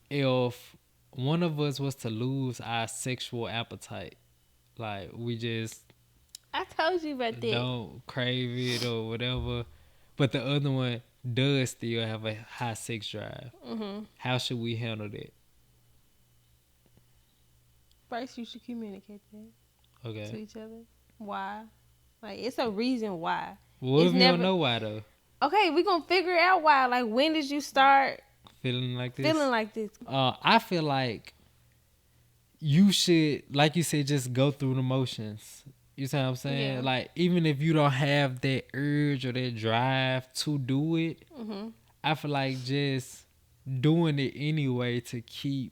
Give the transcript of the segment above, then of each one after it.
if one of us was to lose our sexual appetite, like we just I told you about that. don't crave it or whatever, but the other one does still have a high sex drive, how should we handle that? First, you should communicate that to Okay. each other. Why? Like, it's a reason why. What It's if you don't never know why though? okay. We gonna figure out why. Like, when did you start Feeling like feeling this? like this? I feel like you should, like you said, just go through the motions. You see what I'm saying? Yeah. Like, even if you don't have that urge or that drive to do it, I feel like just doing it anyway to keep,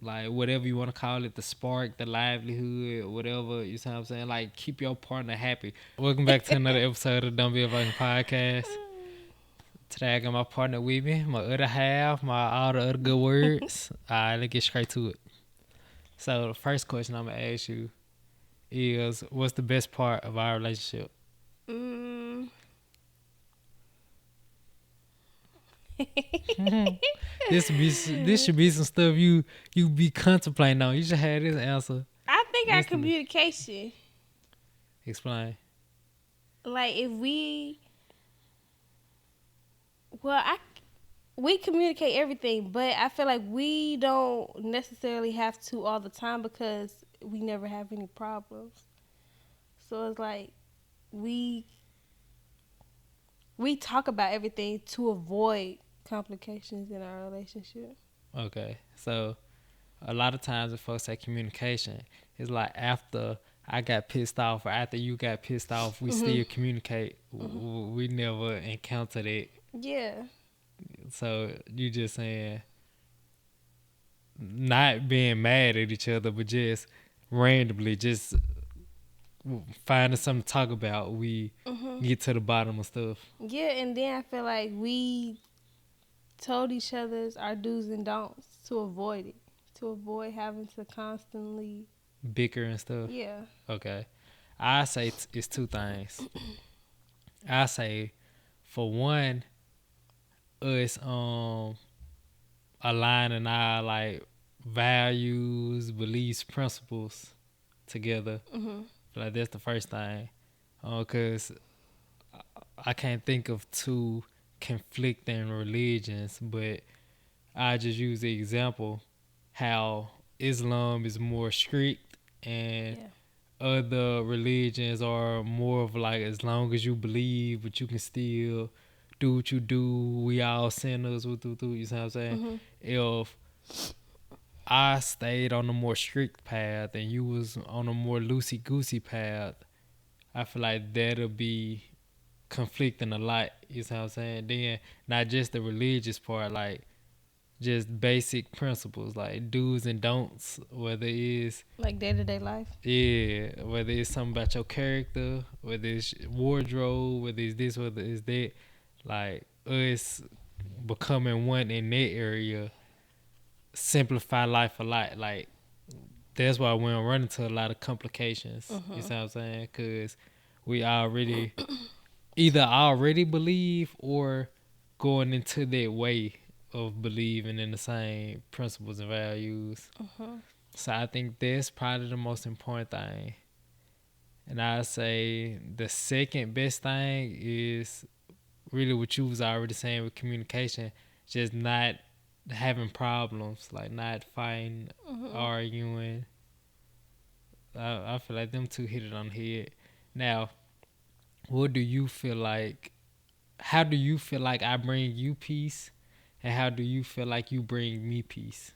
like, whatever you want to call it, the spark, the livelihood, whatever. You see what I'm saying? Like, keep your partner happy. Welcome back to another episode of Don't Be a Fucking Podcast. Today I got my partner with me, my other half, all the other good words. All right, let's get straight to it. So the first question I'm gonna ask you is, what's the best part of our relationship? Mm. This should be some stuff you be contemplating on. You should have this answer. I think our Instantly. communication, Explain. like if we communicate everything, but I feel like we don't necessarily have to all the time because we never have any problems. So it's like we talk about everything to avoid complications in our relationship. Okay, so a lot of times when folks say communication, it's like after I got pissed off or after you got pissed off, we still communicate. We never encountered it. Yeah. So you just saying not being mad at each other, but just randomly just finding something to talk about. We get to the bottom of stuff. Yeah, and then I feel like we told each other's our do's and don'ts to avoid it, to avoid having to constantly. Bicker and stuff. Yeah. Okay. I say it's two things. I say, for one, us aligning our like values, beliefs, principles together. Like that's the first thing. Cause I can't think of two conflicting religions, but I just use the example how Islam is more strict and Yeah. other religions are more of like, as long as you believe, but you can still do what you do. We all sinners. You see what I'm saying? If I stayed on a more strict path and you was on a more loosey goosey path, I feel like that'll be conflicting a lot. You see what I'm saying? Then not just the religious part, like just basic principles like do's and don'ts, whether it's Like day-to-day life. whether it's something about your character, whether it's wardrobe, whether it's this, whether it's that, like us becoming one in that area simplify life a lot. Like that's why we don't run into a lot of complications. You see what I'm saying? Because we already either already believe or going into that way of believing in the same principles and values. So I think that's probably the most important thing. And I say the second best thing is really what you was already saying with communication, just not having problems, like not fighting, arguing. I feel like them two hit it on the head. Now, what do you feel like? How do you feel like I bring you peace, and how do you feel like you bring me peace?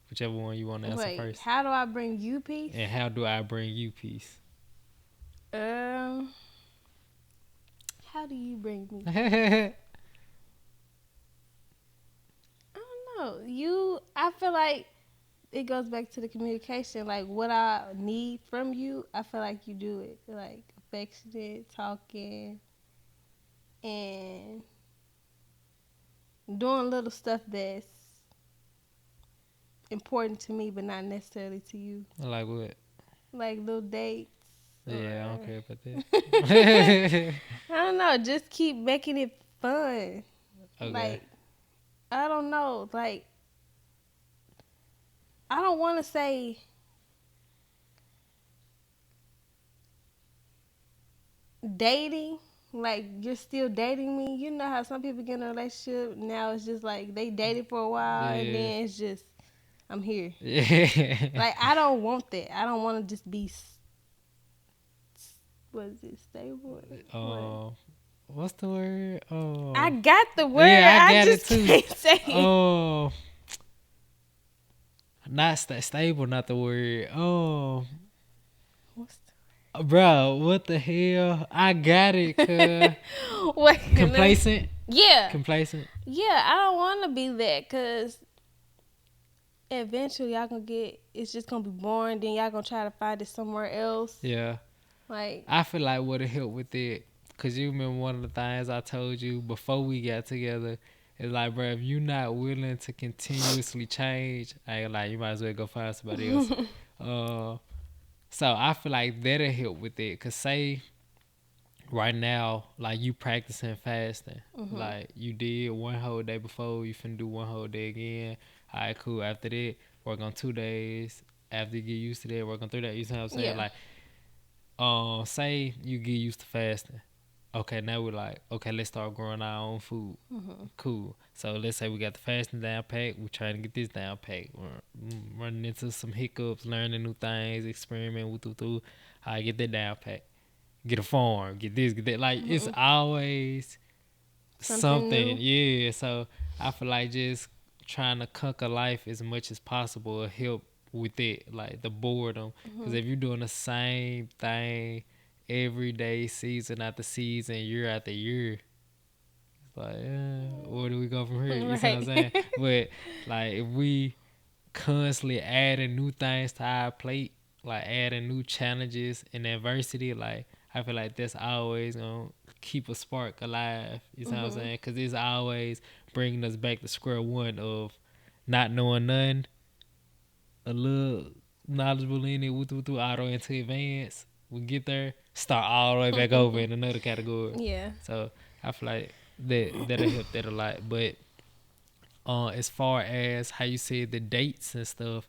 Whichever one you want to answer Wait, first. how do I bring you peace? And how do I bring you peace? How do you bring me? I don't know. I feel like it goes back to the communication. Like what I need from you, I feel like you do it. Like affectionate, talking, and doing little stuff that's important to me, but not necessarily to you. Like what? Like little dates. Yeah, I don't care about that. I don't know. Just keep making it fun. Okay. Like I don't know. Like I don't want to say dating. Like you're still dating me. You know how some people get in a relationship now it's just like they dated for a while and Yeah. then it's just I'm here. Yeah. Like I don't want that. I don't want to just be what is it stable? What? um, what's the word? I got the word. Yeah, I I got it just too. can't say it. Oh, not stable, not the word. What's Bro, what the hell? I got it. the wait? Complacent, Yeah, complacent. yeah. I don't want to be that because eventually y'all gonna get. It's just gonna be boring. Then y'all gonna try to find it somewhere else. Yeah, Like, I feel like would have helped with it. Cause you remember one of the things I told you before we got together is like, bro, if you not willing to continuously change, I ain't like you might as well go find somebody else. Uh, so I feel like that'll help with it. Cause say right now, like you practicing fasting, like you did one whole day before, you finna do one whole day again. All right, cool. After that, work on 2 days. After you get used to that, work on 3 days. You see what I'm saying? yeah. Like, say you get used to fasting. Okay, now we're like, okay, let's start growing our own food. Cool. So let's say we got the fasting down pat. We're trying to get this down pat. We're running into some hiccups, learning new things, experiment with. I get that down pat. Get a farm. Get this. Get that. Like it's always Something something. new. Yeah. So I feel like just trying to conquer life as much as possible will help with it, like the boredom. Because if you're doing the same thing every day, season after season, year after year, it's like, where do we go from here? You see what I'm Right. saying? But like if we constantly adding new things to our plate, like adding new challenges and adversity, like I feel like that's always gonna keep a spark alive. You know what I'm saying? Because it's always bringing us back to square one of not knowing none, a little knowledgeable in it, auto into advance. We get there, start all the way back over in another category. Yeah. So I feel like that'll help that a lot. But as far as how you said the dates and stuff,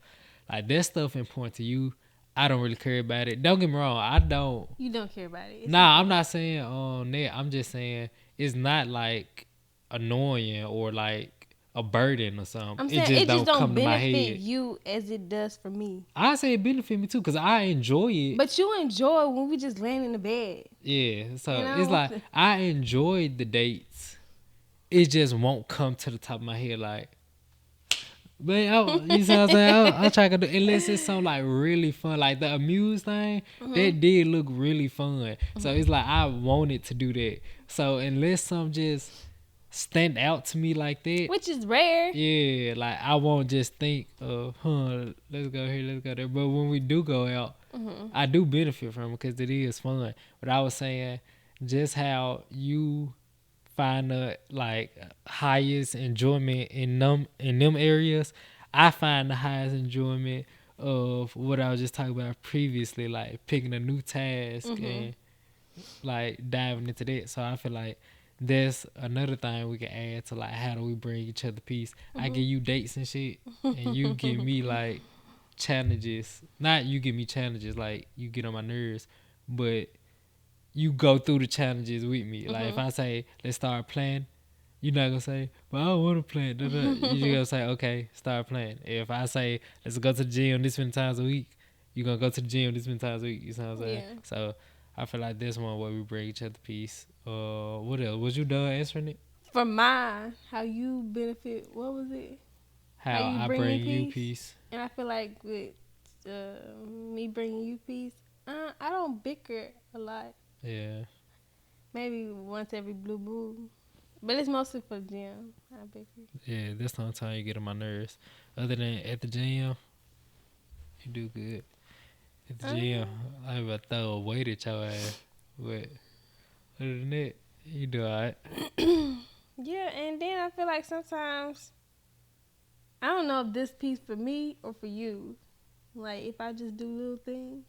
like that stuff important to you. I don't really care about it. Don't get me wrong, I don't. You don't care about it. It's Nah, I'm okay. not saying that. I'm just saying it's not like annoying or like a burden or something. I'm It saying just it just don't don't come to my benefit head. you as it does for me. I say it benefit me too because I enjoy it. But you enjoy when we just laying in the bed. Yeah, You so it's know? like I enjoy the dates. It just won't come to the top of my head like, but you see what I'm saying? I'll try to do unless it's something like really fun, like the amuse thing. That did look really fun. So it's like I wanted to do that. So unless some just stand out to me like that, Which is rare. yeah, like I won't just think of, let's go here, let's go there. But when we do go out, I do benefit from it because it is fun. But I was saying just how you find the like highest enjoyment in them areas. I find the highest enjoyment of what I was just talking about previously, like picking a new task and like diving into that. So I feel like that's another thing we can add to like how do we bring each other peace. I give you dates and shit, and you give me like challenges. Not you give me challenges like you get on my nerves, but you go through the challenges with me. Like if I say let's start playing, you're not gonna say, "But I don't want to play." Da, da. You just gonna say, "Okay, start playing." If I say let's go to the gym this many times a week, you're gonna go to the gym this many times a week. You know what I'm saying? Yeah. So I feel like this one way we bring each other peace. What else? Was you done answering it? For mine, how you benefit, what was it? How How you I bring me bring you peace? peace? And I feel like with me bringing you peace, I don't bicker a lot. Yeah, Maybe once every blue moon. But it's mostly for the gym. I bicker. yeah. That's the only time you get on my nerves. Other than at the gym, you do good. At the gym, Uh, I'm about to throw a weight at your ass. But other than that, you do alright. yeah, and then I feel like sometimes I don't know if this piece for me or for you. Like if I just do little things,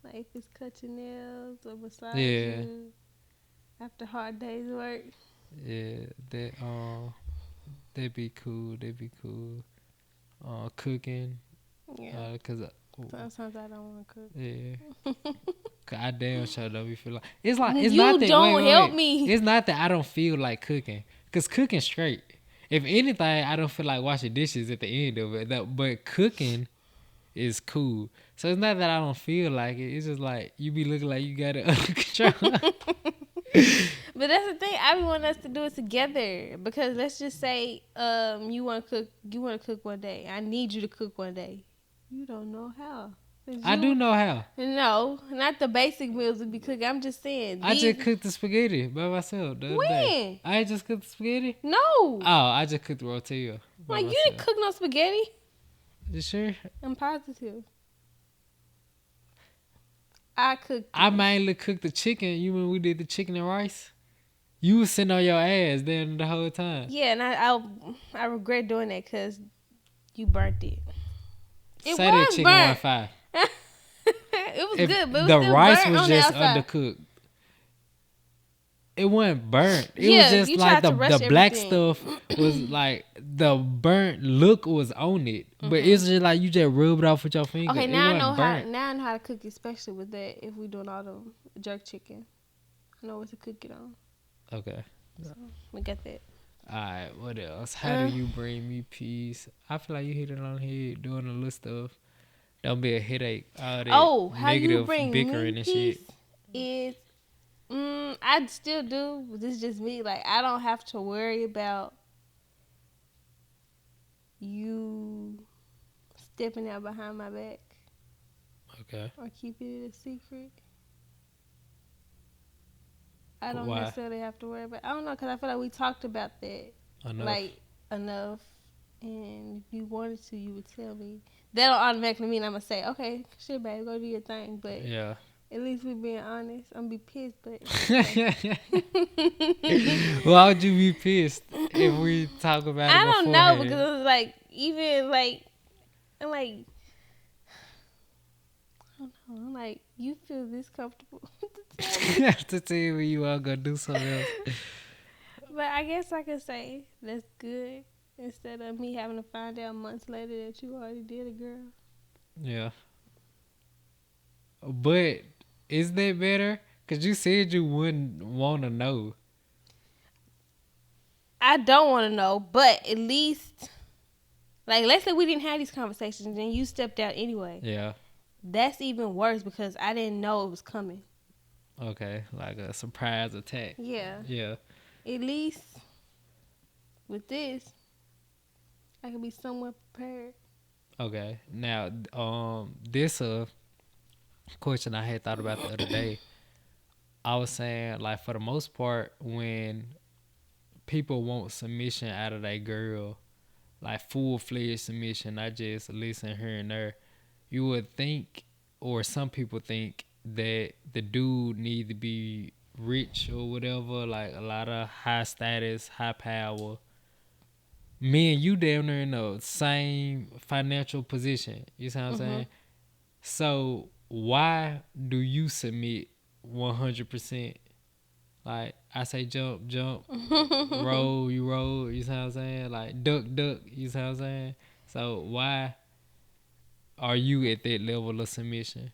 like if it's cut your nails or massage Yeah, you after hard days work. yeah. That'd be cool. That'd be cool. Cooking. Yeah. Cause Sometimes I don't want to yeah, cook. 'cause I damn sure don't be feel like it's not You that don't help wait. me. It's not that I don't feel like cooking, cause cooking straight. If anything, I don't feel like washing dishes at the end of it. But cooking is cool. So it's not that I don't feel like it. It's just like you be looking like you got it under control. But that's the thing. I be wanting us to do it together because let's just say, you want to cook. You want to cook one day. I need you to cook one day. You don't know how. 'Cause I do know how. No, not the basic meals we be cooking. I'm just saying I just these. cooked the spaghetti by myself the other day. When? I ain't just cooked the spaghetti. No. Oh, I just cooked the tortilla by Like you didn't myself. cook no spaghetti. You sure? I'm positive. I cooked. I it. mainly cooked the chicken. You when we did the chicken and rice? You was sitting on your ass then the whole time. Yeah, and I regret doing that because you burnt it. It Say that was chicken burnt. 1-5. It was If good, but it was the still rice burnt was on the just outside. undercooked. It wasn't burnt. It Yeah, was just you like tried to rush the black everything. stuff was like the burnt look was on it, but Mhm. it's just like you just rub it off with your finger. Okay, it now I wasn't know burnt. now I know how to cook, especially with that. If we doing all the jerk chicken, I know what to cook it on. Okay. So we got that. All right. What else? How do you bring me peace? I feel like you hit it on the head doing the little stuff. Don't be a headache. All that How you negative bring bickering me and peace shit. is, I still do. But this is just me. Like I don't have to worry about you stepping out behind my back Okay. or keeping it a secret. I don't Why? necessarily have to worry about. I don't know because I feel like we talked about that Enough. like enough, and if you wanted to, you would tell me. That don't automatically mean I'm gonna say, okay, shit, babe, go do your thing. But Yeah. at least we being honest. I'm gonna be pissed, but Why would you be pissed if we talk about it I don't know beforehand? because it was like even like I'm like I don't know. I'm like you feel this comfortable to tell me. To tell you when you are gonna do something else. But I guess I could say that's good instead of me having to find out months later that you already did it, girl. Yeah. But is that better? Cause you said you wouldn't want to know. I don't want to know, but at least, like, let's say we didn't have these conversations and then you stepped out anyway. Yeah. That's even worse because I didn't know it was coming. Okay. Like a surprise attack. Yeah. Yeah. At least with this, I can be somewhat prepared. Okay. Now, this question I had thought about the other day. I was saying, like, for the most part, when people want submission out of that girl, like full-fledged submission, not just listen here and there, you would think, or some people think, that the dude need to be rich or whatever, like a lot of high status, high power. Me and you damn near in the same financial position. You see what I'm saying? So why do you submit 100%? Like I say, jump, jump, roll, you roll. You see what I'm saying? Like duck, duck. You see what I'm saying? So why are you at that level of submission,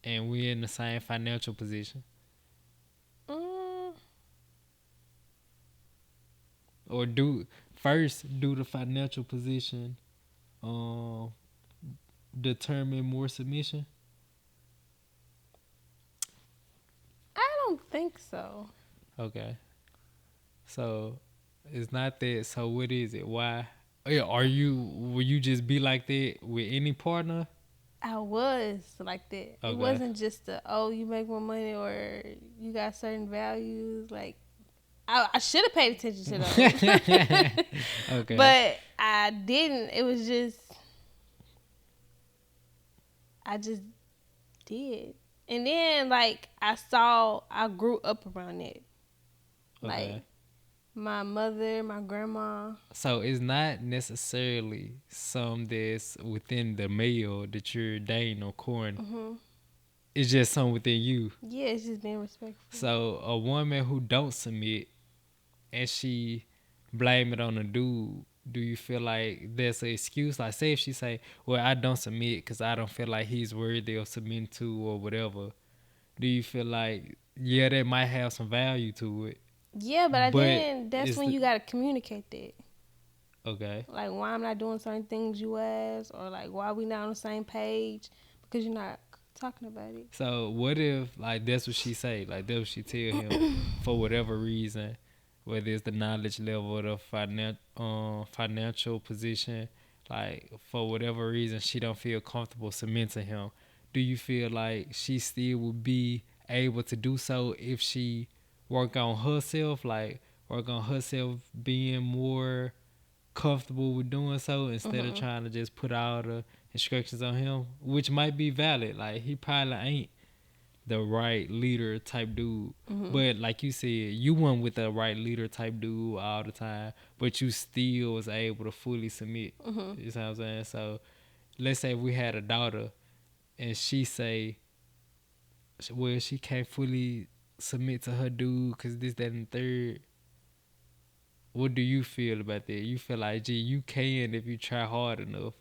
and we're in the same financial position? Mm, Or do the financial position um determine more submission? I don't think so. Okay. So it's not that. So what is it? Why? Yeah, will you just be like that with any partner? I was like that. It Okay. wasn't just you make more money or you got certain values. Like I should have paid attention to those. Okay. But I didn't. It was just I just did. And then like I grew up around it. Like Okay. my mother, my grandma. So it's not necessarily some that's within the male that you're dating or courting. Mhm. It's just some within you. Yeah, it's just being respectful. So a woman who don't submit and she blame it on a dude, do you feel like that's an excuse? Like, say if she say, "Well, I don't submit because I don't feel like he's worthy of submitting to or whatever." Do you feel like, yeah, that might have some value to it, Yeah, but but then that's it's when the, you gotta communicate that. okay. Like why I'm not doing certain things you ask, or like why we not on the same page because you're not talking about it. So what if like that's what she say, like that's what she tell him, for whatever reason, whether it's the knowledge level or the financial position, like for whatever reason she don't feel comfortable cementing him. Do you feel like she still would be able to do so if she work on herself, like work on herself being more comfortable with doing so instead of Mhm. trying to just put all the instructions on him, which might be valid. Like he probably ain't the right leader type dude. Mhm. But like you said, you went with the right leader type dude all the time, but you still was able to fully submit. Mhm. You know what I'm saying? So let's say we had a daughter and she say, well, she can't fully submit to her dude because this, that, and third. What do you feel about that? You feel like, gee, you can if you try hard enough.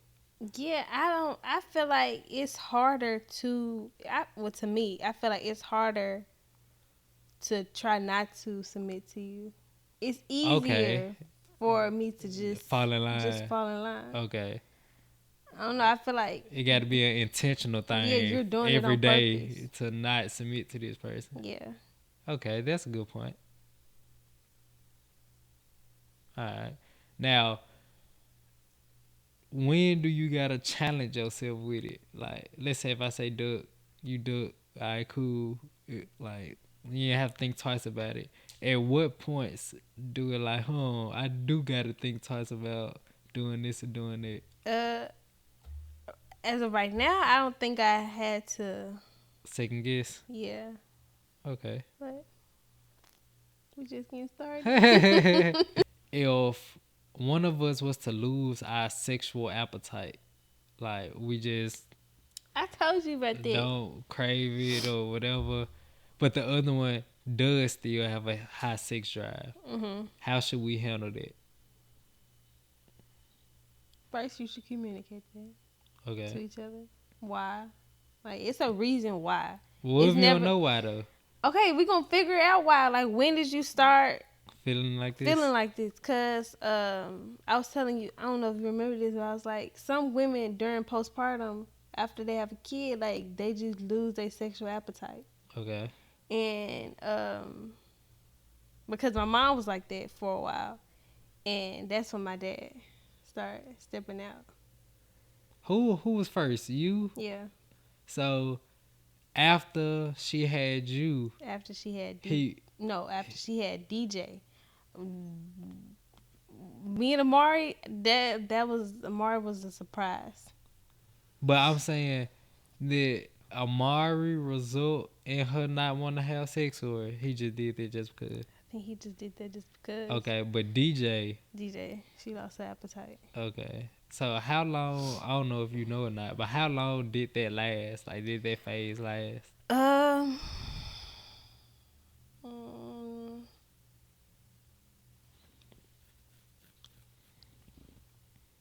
Yeah, I don't. I feel like it's harder to. Well, to me, I feel like it's harder to try not to submit to you. It's Okay, easier for me to fall in just line. fall in line. Okay, I don't know. I feel like it got to be an intentional yeah, thing you're doing it every on purpose. day to not submit to this person. Yeah. Okay, that's a good point. All right. Now, when do you gotta challenge yourself with it? Like, let's say if I say duck, you duck. All right, cool. Like, you have to think twice about it. At what points do it like, I do gotta think twice about doing this or doing that? Uh, as of right now, I don't think I had to. Second guess. Yeah, Okay. but we just getting started. If one of us was to lose our sexual appetite, like we just I told you about that. don't crave it or whatever, but the other one does still have a high sex drive, Mhm. how should we handle that? First, you should communicate that to Okay. each other. Why? Like, it's a reason why. What It's if you don't never know why though? okay. We gonna figure out why. Like, when did you start Feeling like feeling this? like this? Cause I was telling you, I don't know if you remember this, but I was like, some women during postpartum, after they have a kid, like they just lose their sexual appetite, Okay. and because my mom was like that for a while, and that's when my dad started stepping out. Who was first? You? Yeah, So after she had you, after she had he no, after she had DJ. Me and Amari, that was Amari was a surprise. but I'm saying that Amari result in her not wanting to have sex, or he just did it just because? I think he just did that just because Okay, but DJ, DJ, she lost her appetite. okay. So how long? I don't know if you know or not, but how long did that last? Like, did that phase last? Um, mm,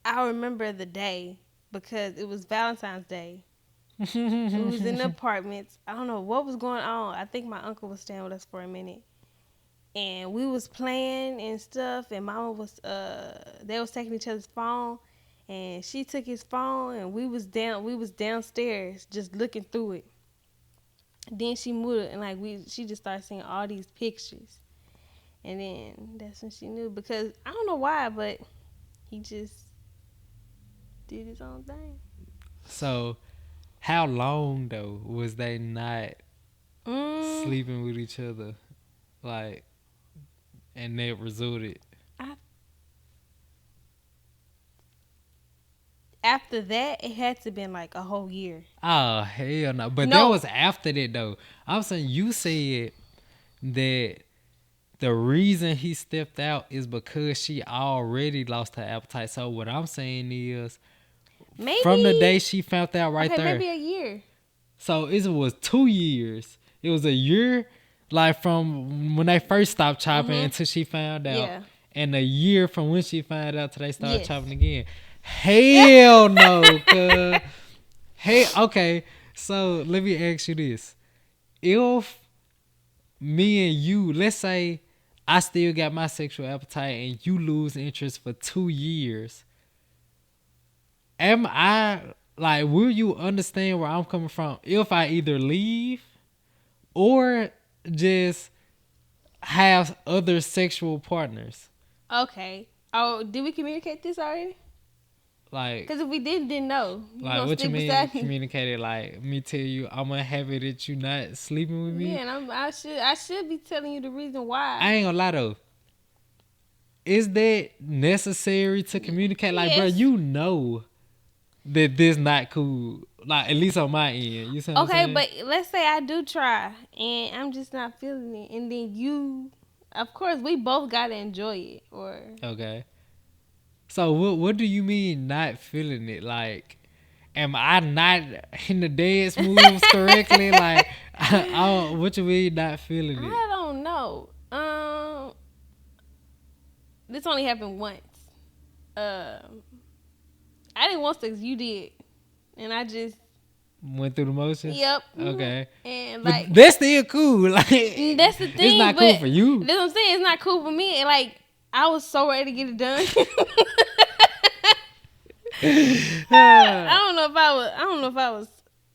I remember the day because it was Valentine's Day. We was in the apartments. I don't know what was going on. I think my uncle was staying with us for a minute, and we was playing and stuff. And Mama was they was taking each other's phone, and she took his phone, and we was downstairs just looking through it. Then she moved, and she just started seeing all these pictures, and then that's when she knew because I don't know why, but he just did his own thing. So how long though was they not Mm, sleeping with each other? Like, and that resulted. I, after that, it had to been like a whole year. Oh hell no! But that No, was after that though. I'm saying you said that the reason he stepped out is because she already lost her appetite. So what I'm saying is, from the day maybe she found out right okay, there. maybe a year. So it was 2 years. It was a year, like from when they first stopped chopping Mhm. until she found out, Yeah. and a year from when she found out till they start Yes. chopping again. Hell no, cuz. Hey, okay. So let me ask you this: if me and you, let's say, I still got my sexual appetite and you lose interest for 2 years, am I like? Will you understand where I'm coming from if I either leave or just have other sexual partners? Okay. Oh, did we communicate this already? Like, Because if we didn't know. You like gonna what you stick mean beside me? communicated? Like me tell you I'm unhappy that you not sleeping with Yeah, me. and I should be telling you the reason why. I ain't gonna lie though. Is that necessary to communicate? Like, bro, Yes. you know that this not cool. Like, at least on my end. You see what I'm Okay, saying? but let's say I do try and I'm just not feeling it, and then you, of course, we both gotta enjoy it. Or Okay. So what do you mean not feeling it? Like, am I not in the dance moves correctly? Like, what you mean not feeling it? I don't know. This only happened once. Um, I didn't want sex. You did, and I just Went through the motions? yep. Okay. And But like that's still cool. Like, that's the it's thing, not cool but for you. that's what I'm saying. It's not cool for me. And like I was so ready to get it done. I don't know if I was. I don't know if I was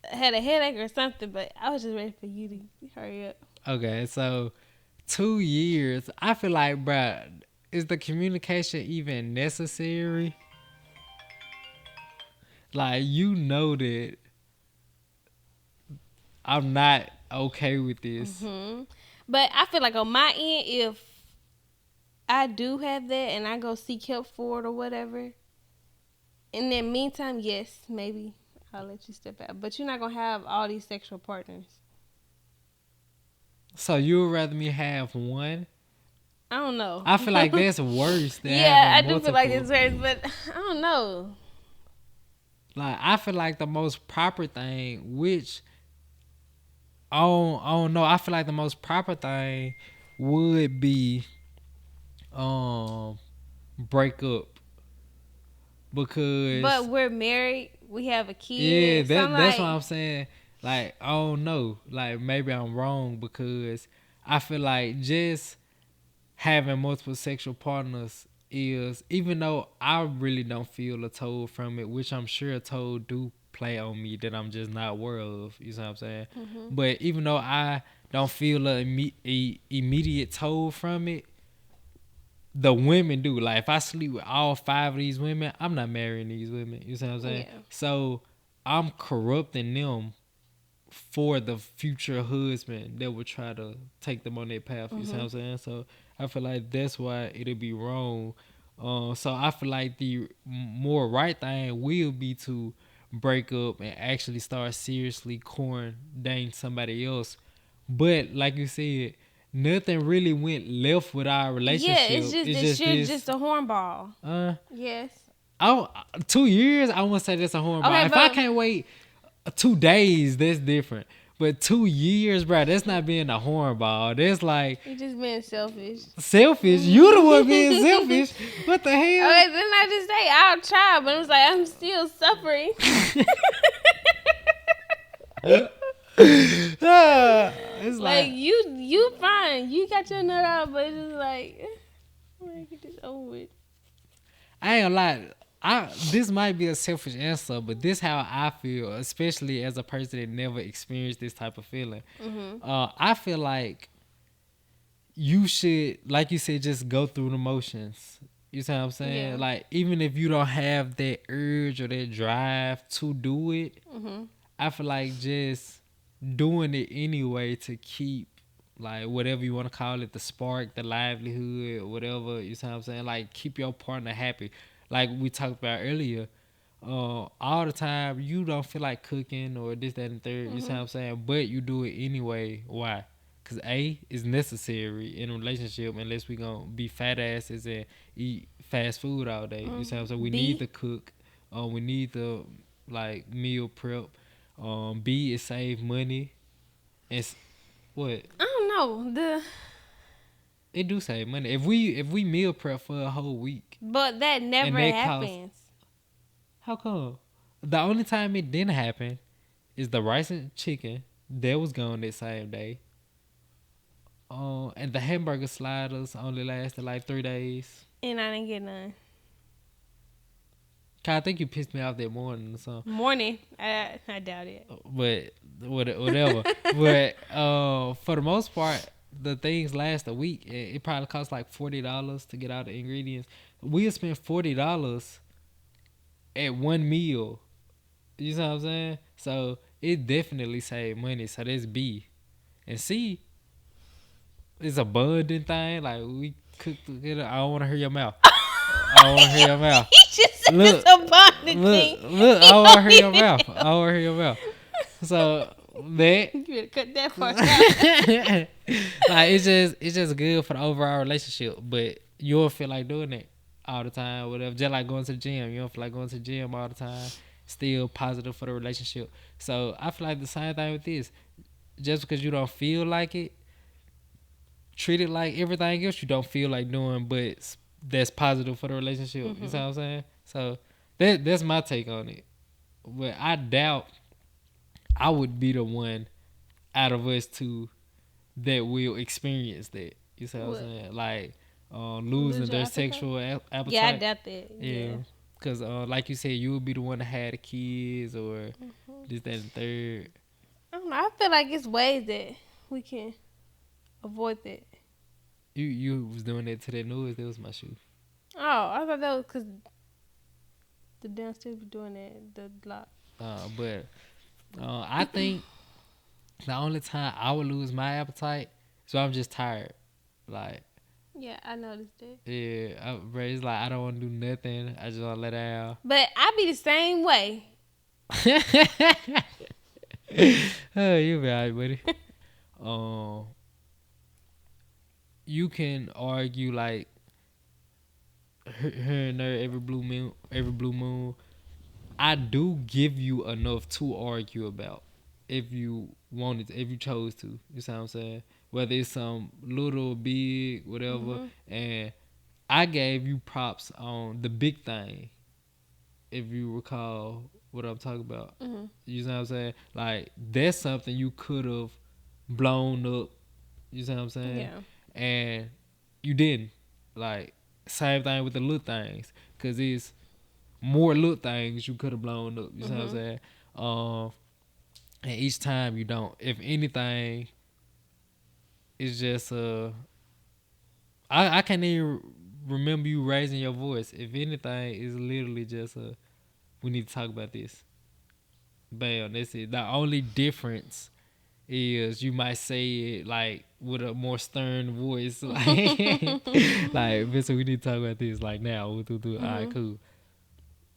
had a headache or something, but I was just ready for you to hurry up. Okay, so 2 years. I feel like, bruh, is the communication even necessary? Like, you know that I'm not okay with this. But I feel like on my end, if I do have that and I go seek help for it or whatever, in the meantime, yes, maybe I'll let you step out. But you're not gonna have all these sexual partners. So you would rather me have one? I don't know. I feel like that's worse than Yeah, I having do feel like multiple. it's weird, but I don't know. Like, I feel like the most proper thing, which I don't know. I feel like the most proper thing would be um break up But because we're married. We have a yeah, kid. So I'm that's what like, I'm saying. Like, I don't know. Like, maybe I'm wrong because I feel like just having multiple sexual partners is, even though I really don't feel a toll from it, which I'm sure a toll do play on me that I'm just not aware of. You know what I'm saying? But even though I don't feel a immediate toll from it, the women do. Like, if I sleep with all five of these women, I'm not marrying these women. You see what I'm saying? yeah. So I'm corrupting them for the future husband that would try to take them on their path. You see what I'm saying? So I feel like that's why it'll be wrong. So I feel like the more right thing will be to break up and actually start seriously dating somebody else. But like you said, nothing really went left with our Yeah, it's relationship. just It's that just you're this. just a hornball. Uh, Yes. I 2 years. I won't say that's a Okay, hornball. If I but can't wait 2 days, that's different. But 2 years, bro, that's not being a hornball. That's like you're just being selfish. selfish. You the one being selfish. What the hell? Okay, then I just say I'll try, but it's like I'm still suffering. It's Like like, you fine, you got your nut out, but it's just like I'm gonna get this over with. I ain't gonna lie. This might be a selfish answer, but this how I feel, especially as a person that never experienced this type of feeling. I feel like you should, like you said, just go through the motions. You see what I'm saying? Yeah. Like, even if you don't have that urge or that drive to do it, I feel like just doing it anyway to keep, like, whatever you want to call it, the spark, the livelihood, whatever. You see what I'm saying? Like, keep your partner happy. Like we talked about earlier, all the time you don't feel like cooking or this, that, and third. You see what I'm saying? But you do it anyway. Why? Cause A is necessary in a relationship unless we gonna be fat asses and eat fast food all day. You see what I'm saying? We need B, to cook. We need to, like, meal prep. B is save money. What? I don't know. It do save money. If we meal prep for a whole week But that and never that costs, happens. how come? The only time it didn't happen is the rice and chicken that was gone that same day. And the hamburger sliders only lasted like 3 days. And I didn't get none. 'Cause I think you pissed me off that morning or something. Morning. I doubt it. But whatever. But for the most part, the things last a week. It probably costs like $40 to get all the ingredients. We'll spend $40 at one meal. You know what I'm saying? So it definitely save money. So that's B. And C is a bonding thing. Like we cook together. I don't want to hear your mouth. I don't want to hear your mouth. He just said Look, it's a bonding Look, thing. look. He I want to don't hear your even mouth. know. I want to hear your mouth. So that You better cut that part out. like it's just good for the overall relationship. But you don't feel like doing it all the time, whatever. Just like going to the gym. You don't feel like going to the gym all the time. Still positive for the relationship. So I feel like the same thing with this. Just because you don't feel like it, treat it like everything else you don't feel like doing, but that's positive for the relationship. You know what I'm saying? So that's my take on it. But I doubt I would be the one out of us two that will experience that. You see what I'm What? saying? Like Lose losing your their appetite? sexual appetite. Yeah, I doubt that. Yeah. Because like you said, you would be the one that had the kids or Mhm. this, that, and the third. I don't know. I feel like it's ways that we can avoid that. You was doing that to that noise. That was my shoe. Oh, I thought that was because the downstairs be doing that. The lock. But I think the only time I would lose my appetite is when I'm just tired. Like, Yeah, I noticed that. yeah, bro, it's like I don't want to do nothing. I just want to let down. But I be the same way. Oh, you be alright, buddy. Um, you can argue like here and there every blue moon. Every blue moon, I do give you enough to argue about if you wanted, if you chose to. You see what I'm saying? Whether it's some little, big, whatever. Hmm. And I gave you props on the big thing, if you recall what I'm talking about. Hmm. You know what I'm saying? Like that's something you could have blown up. You know what I'm saying? Yeah. And you didn't. Like same thing with the little things, cause it's more little things you could have blown up. You know what I'm Hmm. saying? Um, and each time you don't. If anything, it's just I can't even remember you raising your voice. If anything, it's literally just we need to talk about this. Bam, that's it. The only difference is you might say it like with a more stern voice, like like Vincent, we need to talk about this like now. All right, Hmm. cool.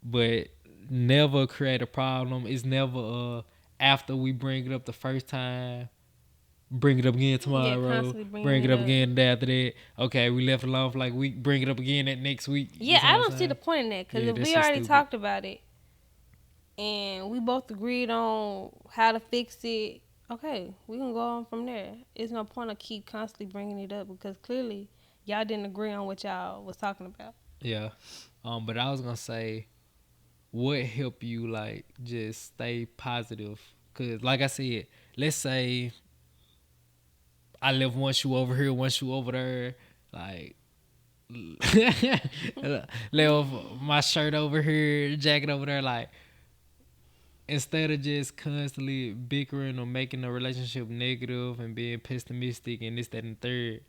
But never create a problem. It's never after we bring it up the first time, bring it up again Yeah, tomorrow, constantly bringing bring it it up up. again the day after that. Okay, we left it alone for like a week, bring it up again that next week. You Yeah, see I what I'm don't see the saying? point in that because Yeah, if that we shit already stupid. talked about it and we both agreed on how to fix it, okay, we can go on from there. It's no point of keep constantly bringing it up because clearly y'all didn't agree on what y'all was talking about. Yeah. But I was gonna say, what help you like just stay positive? Cause like I said, let's say I left one shoe over here, one shoe over there, like left my shirt over here, jacket over there, like instead of just constantly bickering or making the relationship negative and being pessimistic and this, that, and third,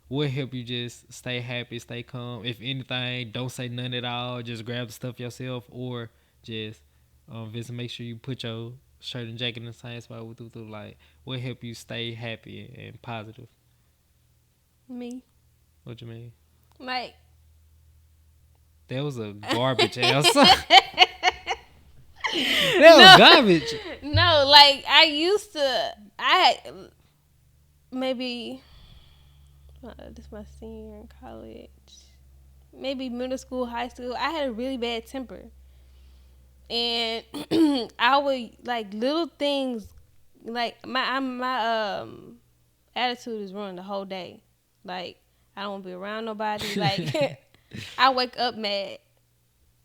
what help you just stay happy, stay calm? If anything, don't say none at all. Just grab the stuff yourself, or just Vincent, make sure you put your shirt and jacket in the same spot. Like, what help you stay happy and positive? Me, What you mean? like, That was a garbage answer. no, That was garbage. no, like I used to. I had maybe this my senior year in college, maybe middle school, high school. I had a really bad temper, and I would like little things. Like my attitude is ruined the whole day. Like I don't want to be around nobody. Like, I wake up mad.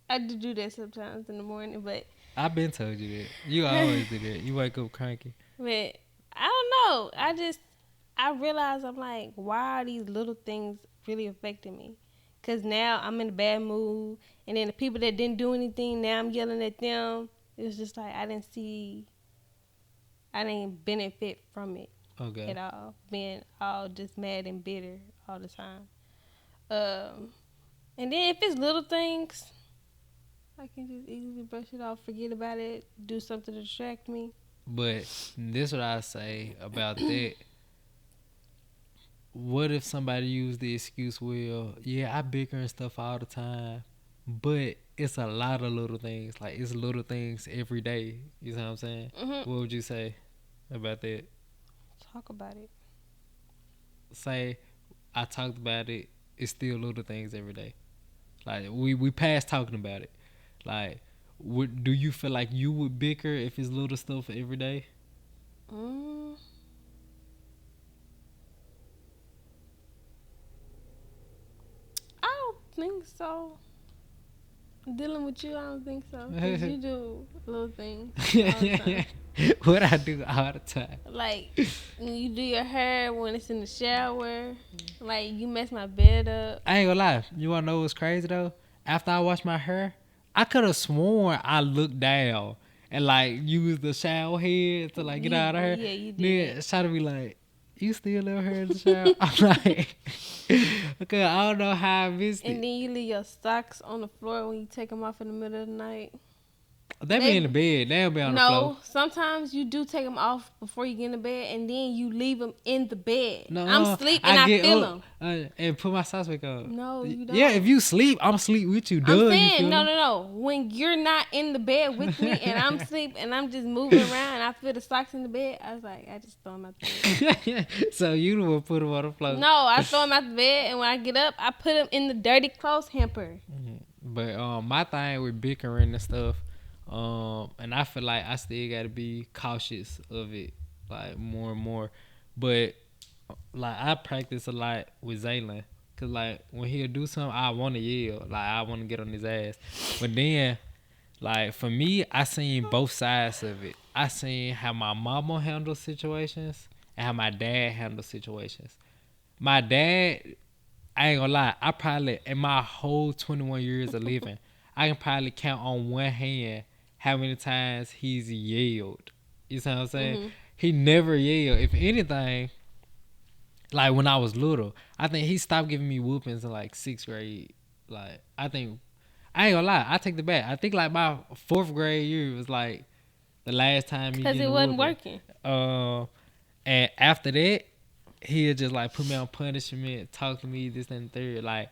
I do that sometimes in the morning, but I've been told you that. You always do that. You wake up cranky. but I don't know. I realize I'm like, why are these little things really affecting me? Cause now I'm in a bad mood, and then the people that didn't do anything, now I'm yelling at them. It's just like I didn't benefit from it Okay. at all. Being all just mad and bitter all the time. Um, and then if it's little things, I can just easily brush it off, forget about it, do something to distract me. But this what I say about that. What if somebody used the excuse, well, yeah, I bicker and stuff all the time, but it's a lot of little things. Like, it's little things every day. You know what I'm saying? Hmm. What would you say about that? Talk about it. Say, I talked about it. It's still little things every day. Like, we past talking about it. Like, do you feel like you would bicker if it's little stuff every day? Mm, I don't think so. Dealing with you, I don't think so. Cause you do little things all the time. What I do all the time. Like when you do your hair when it's in the shower. Like you mess my bed up. I ain't gonna lie. You wanna know what's crazy though? After I wash my hair, I could have sworn I looked down and like used the shower head to like get out of her. Yeah, you Then did. try to be like, "You still live here in the shower?" I'm like, "Okay, I don't know how I missed And it." then you leave your socks on the floor when you take them off in the middle of the night. They be in the They bed. They don't be on the floor. no. Sometimes you do take them off before you get in the bed, and then you leave them in the bed. I'm No, asleep and I I get feel up them. and put my socks back on. No, you Yeah, if don't. you sleep, I'm sleep with you. I'm Duh, you saying feel no, me? no, no. When you're not in the bed with me and I'm asleep and I'm just moving around and I feel the socks in the bed, I was like, I just throw them out the bed. So you the one put them on the floor. No, I throw them out the bed and when I get up, I put them in the dirty clothes hamper. But my thing with bickering and stuff, and I feel like I still gotta be cautious of it, like more and more. But like I practice a lot with Zaylan, cause like when he'll do something, I want to yell, like I want to get on his ass. But then, like for me, I seen both sides of it. I seen how my mama handles situations and how my dad handles situations. My dad, I ain't gonna lie, I probably in my whole 21 years of living, I can probably count on one hand how many times he's yelled. You see what I'm saying? Hmm. He never yelled. If anything, like when I was little, I think he stopped giving me whoopings in like sixth grade. Like I ain't gonna lie, I take the back. I think like my fourth grade year was like the last time he Cause getting it a wasn't whooping. working. Um, and after that, he'll just like put me on punishment, talk to me this and the third. Like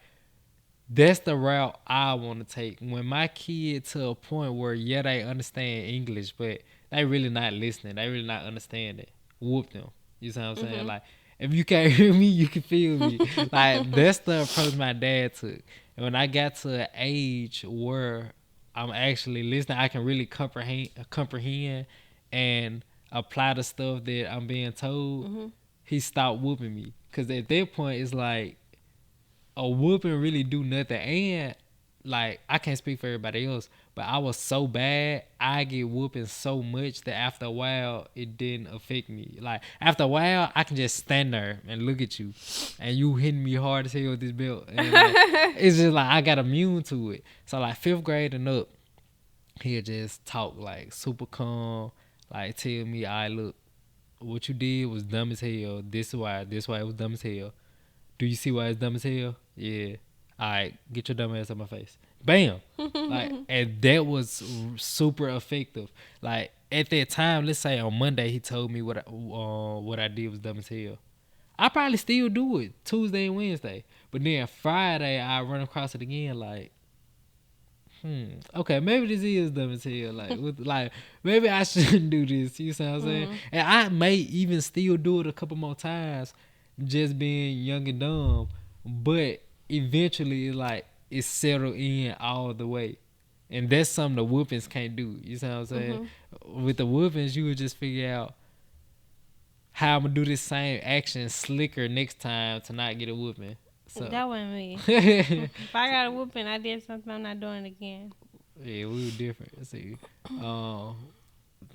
that's the route I want to take. When my kid to a point where yeah they understand English, but they really not listening. They really not understanding. Whoop them. You see what I'm saying? Hmm. Like if you can't hear me, you can feel me. Like that's the approach my dad took. And when I got to an age where I'm actually listening, I can really comprehend and apply the stuff that I'm being told. Hmm. He stopped whooping me because at that point it's like a whooping really do nothing. And like I can't speak for everybody else, but I was so bad, I get whooping so much that after a while it didn't affect me. Like after a while, I can just stand there and look at you, and you hitting me hard as hell with this belt, and like it's just like I got immune to it. So like fifth grade and up, he'll just talk like super calm, like tell me, "I look, what you did was dumb as hell. This why it was dumb as hell. Do you see why it's dumb as hell? Yeah. All right, get your dumb ass out my face. Bam. Like, and that was super effective. Like at that time, let's say on Monday, he told me what I did was dumb as hell. I probably still do it Tuesday and Wednesday, but then Friday I run across it again. Like, okay, maybe this is dumb as hell. Like maybe I shouldn't do this. You see what I'm saying? Hmm. And I may even still do it a couple more times, just being young and dumb. But eventually, it's settled in all the way, and that's something the whoopings can't do. You see what I'm saying? Hmm. With the whoopings, you would just figure out how I'm gonna do this same action slicker next time to not get a whooping. So That wasn't me. yeah, If I got a whooping, I did something, I'm not doing it again. we were different. See, um,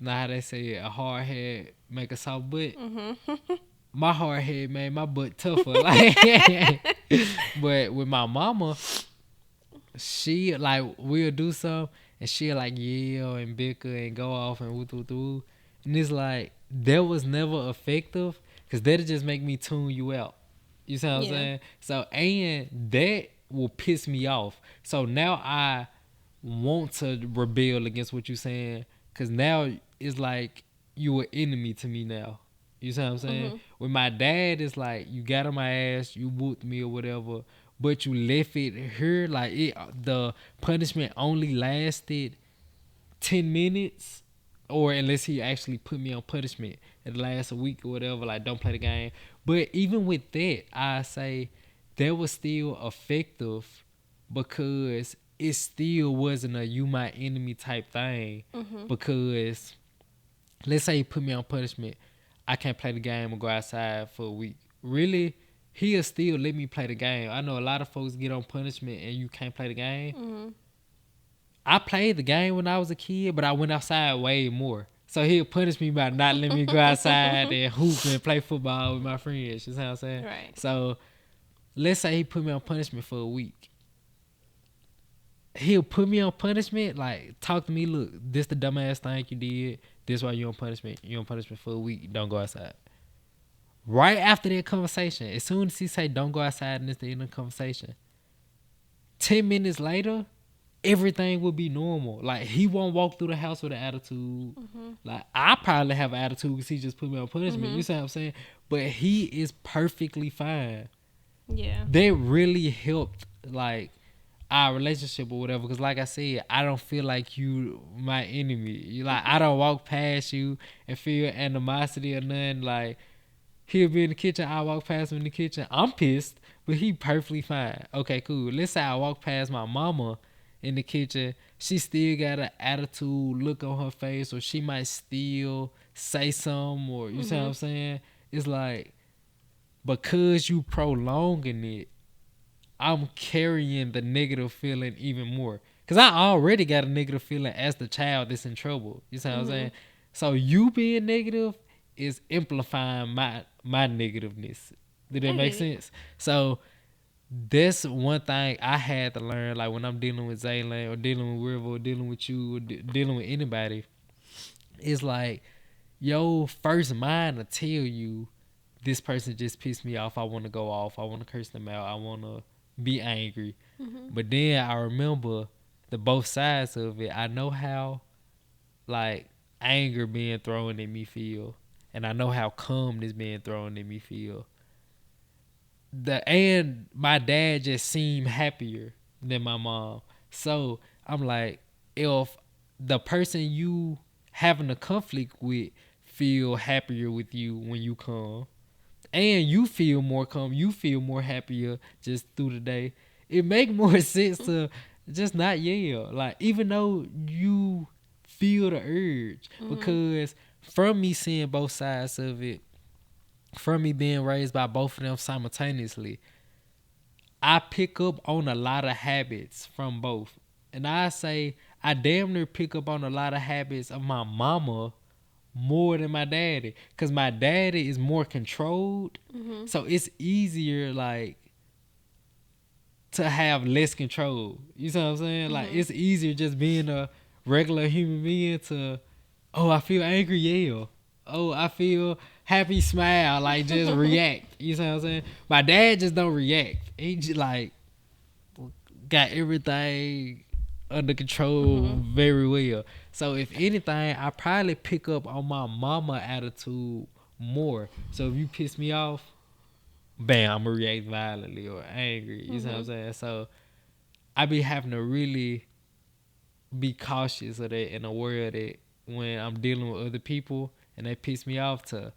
now they say a hard head make a soft butt. Mhm. My hard head made my butt tougher. Like, but with my mama, she like we'll do something and she'll like yell and bicker and go off and woo woo woo. And it's like that was never effective because that'll just make me tune you out. You see what I'm Yeah. saying? So and that will piss me off. So now I want to rebel against what you're saying because now it's like you an enemy to me now. You see what I'm saying? Mhm. With my dad, it's like you got on my ass, you whooped me or whatever, but you left it here. Like it, the punishment only lasted 10 minutes, or unless he actually put me on punishment, it lasts a week or whatever. Like don't play the game. But even with that, I say that was still effective because it still wasn't a you my enemy type thing. Mhm. Because let's say he put me on punishment, I can't play the game or go outside for a week. Really, he'll still let me play the game. I know a lot of folks get on punishment and you can't play the game. Mhm. I played the game when I was a kid, but I went outside way more. So he'll punish me by not letting me go outside and hoop and play football with my friends. You know what I'm saying? Right. So let's say he put me on punishment for a week. He'll put me on punishment, like talk to me, look, this the dumbass thing you did. This why you on punishment. You on punishment for a week. Don't go outside. Right after that conversation, as soon as he say don't go outside and it's the end of the conversation, 10 minutes later, everything will be normal. Like he won't walk through the house with an attitude. Mhm. Like I probably have an attitude because he just put me on punishment. You Mhm. see what I'm saying? But he is perfectly fine. Yeah. That really helped like our relationship or whatever. Because like I said, I don't feel like you my enemy. You like I don't walk past you and feel animosity or nothing. Like he'll be in the kitchen. I walk past him in the kitchen. I'm pissed, but he perfectly fine. Okay, cool. Let's say I walk past my mama in the kitchen. She still got an attitude, look on her face, or she might still say something, or you see what I'm Mhm. saying? It's like because you prolonging it, I'm carrying the negative feeling even more. Cause I already got a negative feeling as the child that's in trouble. You see what I'm Mhm. saying? So you being negative is amplifying my negativeness. Did that I make get it. sense? So that's one thing I had to learn. Like when I'm dealing with Zaylan or dealing with River or dealing with you or dealing with anybody, it's like yo first mind to tell you this person just pissed me off. I want to go off. I want to curse them out. I want to be angry. Mhm. But then I remember the both sides of it. I know how like anger being thrown at me feel, and I know how calmness being thrown at me feel. And my dad just seemed happier than my mom. So I'm like, if the person you having a conflict with feel happier with you when you come, and you feel more calm, you feel more happier just through the day, it make more sense to just not yell. Like even though you feel the urge, Mhm. because from me seeing both sides of it, from me being raised by both of them simultaneously, I pick up on a lot of habits from both. And I say I damn near pick up on a lot of habits of my mama more than my daddy. Cause my daddy is more controlled. Mhm. So it's easier like to have less control. You see what I'm saying? Like Mhm. it's easier just being a regular human being to, oh, I feel angry, yell. Oh, I feel happy, smile. Like just react. You see what I'm saying? My dad just don't react. He just like got everything under control Mhm. very well. So if anything, I probably pick up on my mama attitude more. So if you piss me off, bam, I'm gonna react violently or angry. You see what I'm Mhm. saying? So I be having to really be cautious of that and aware of that when I'm dealing with other people and they piss me off to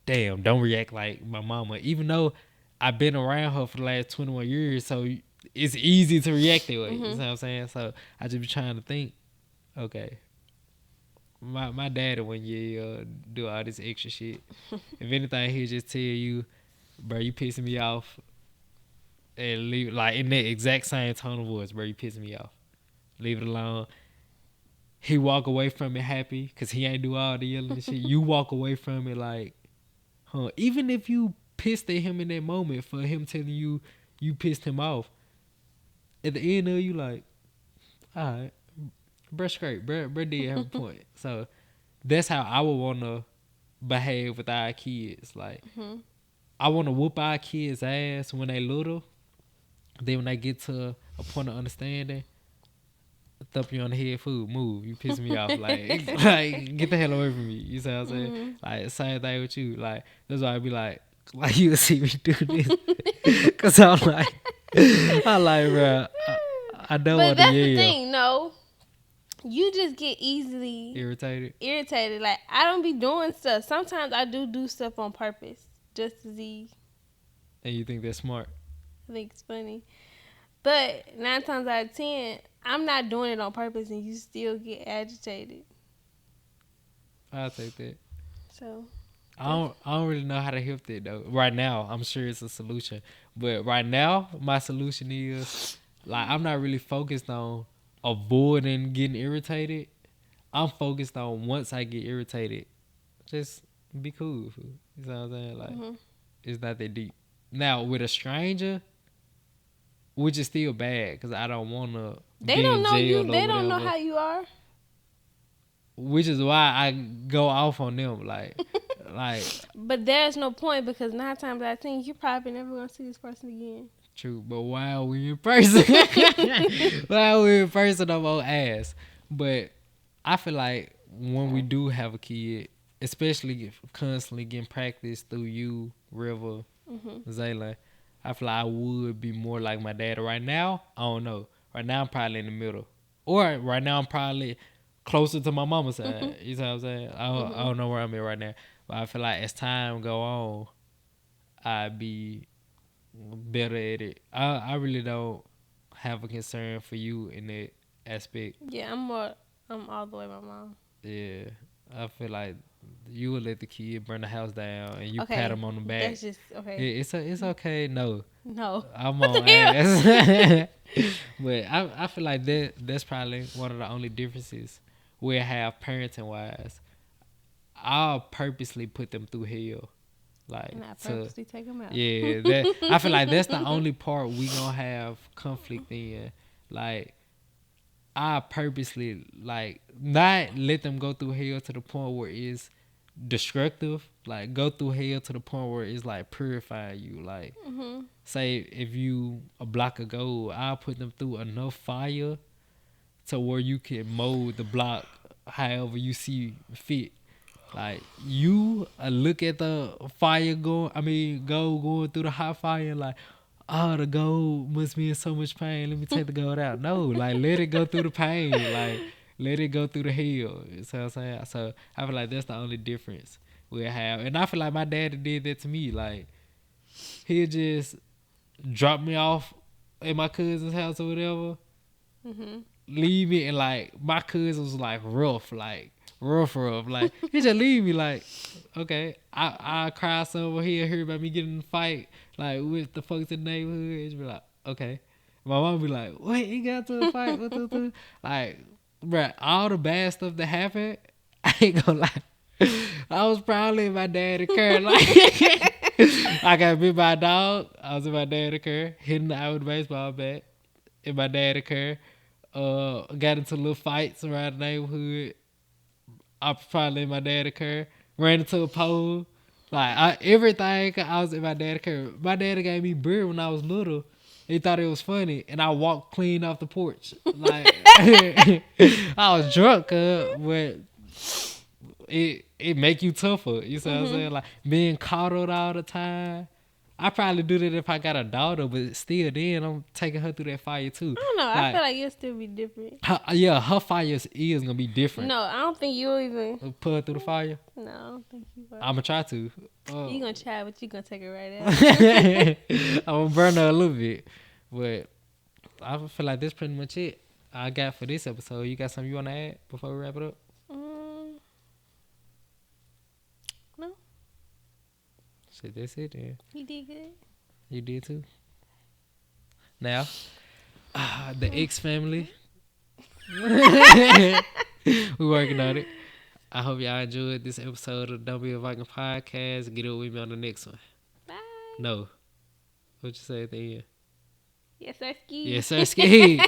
damn, don't react like my mama. Even though I've been around her for the last 21 years, so it's easy to react that way. You know Mhm. what I'm saying? So I just be trying to think, okay, my daddy when you do all this extra shit. If anything, he'll just tell you, bro, you pissing me off. and leave like in that exact same tone of voice, bro. You piss me off. Leave it alone. He walk away from it happy because he ain't do all the yelling and shit. You walk away from it like, huh? Even if you pissed at him in that moment for him telling you you pissed him off, at the end of you like, all right, bruh straight, bruh did have a point. So that's how I would want to behave with our kids. Like, Hmm. I want to whoop our kids' ass when they little. Then when they get to a point of understanding, thump you on the head, food, move. You piss me off. Like, like get the hell away from me. You see what I'm saying? Hmm. Like, same thing with you. Like, that's why I be like you'll see me do this. Cause I'm like, bro, I don't But want to that's the yell. thing, no. You just get easily Irritated. irritated. Like, I don't be doing stuff. Sometimes I do stuff on purpose just to see. And you think that's smart. I think it's funny. But 9 times out of 10, I'm not doing it on purpose and you still get agitated. I'll take that. So, I don't really know how to help that though. Right now, I'm sure it's a solution. But right now, my solution is like I'm not really focused on avoiding getting irritated. I'm focused on once I get irritated, just be cool. Fool. You know what I'm saying? Like hmm it's not that deep. Now with a stranger, which is still bad because I don't want to they be don't in know you. jail or They don't know whatever. how you are. Which is why I go off on them. Like But there's no point because 9 times out of 10, you're probably never going to see this person again. true. But while we in person, while we in person, I'm on ass. But I feel like when we do have a kid, especially if constantly getting practice through you, River, hmm Zayla, I feel like I would be more like my dad. Right now, I don't know. Right now, I'm probably in the middle. Or right now, I'm probably closer to my mama's side. You know what I'm saying? I don't know where I'm at right now. But I feel like as time go on, I'd be better at it. I really don't have a concern for you in that aspect. Yeah, I'm all the way my mom. Yeah, I feel like you would let the kid burn the house down and you pat Okay, him on the back. that's just okay. It's okay. No, No, I'm what the on hell? ass. But I feel like that's probably one of the only differences we have parenting wise. I'll purposely put them through hell, like And I to purposely take them out. yeah. That I feel like that's the only part we gonna have conflict in. Like I purposely like not let them go through hell to the point where it's destructive. Like go through hell to the point where it's like purifying you. Like hmm say if you a block of gold, I'll put them through enough fire to where you can mold the block however you see fit. Like you look at the fire going, I mean, gold going through the hot fire, and like, oh, the gold must be in so much pain. Let me take the gold out. No, like let it go through the pain. Like let it go through the hell. You see what I'm saying? So I feel like that's the only difference we have. And I feel like my daddy did that to me. Like he'll just drop me off at my cousin's house or whatever, hmm leave me, and like my cousin was like rough, rough. Like he just leave me like, okay, I cry somewhere here, hear about me getting in a fight like with the folks in the neighborhood. It's be like, okay. My mom be like, wait, he got to a fight, what? Like, bruh, all the bad stuff that happened, I ain't gonna lie. I was probably in my daddy car. Like, I got bit by a dog. I was in my daddy car, hitting the eye with a baseball bat in my daddy car. Got into little fights around the neighborhood. I was probably in my daddy car. Ran into a pole. Like everything, I was in my daddy car. My daddy gave me beer when I was little. He thought it was funny, and I walked clean off the porch. Like I was drunk, but it make you tougher. You see what I'm hmm saying? Like being coddled all the time. I probably do that if I got a daughter, but still, then I'm taking her through that fire too. I don't know. I Like, feel like it'll still be different. yeah, her fire is gonna be different. No, I don't think you'll even. Put her through the fire. No, I don't think you will. I'm gonna try to. You gonna try, but you gonna take it right I'm gonna burn her a little bit, but I feel like that's pretty much it I got for this episode. You got something you wanna add before we wrap it up? out. No, Shit, that's it. Then you did good. you did too. now. The X family. We working on it. I hope y'all enjoyed this episode of Don't Be a Viking podcast. Get it with me on the next one. Bye. No. What you say at the end? Yes, sir. Ski. Yes, sir. Ski.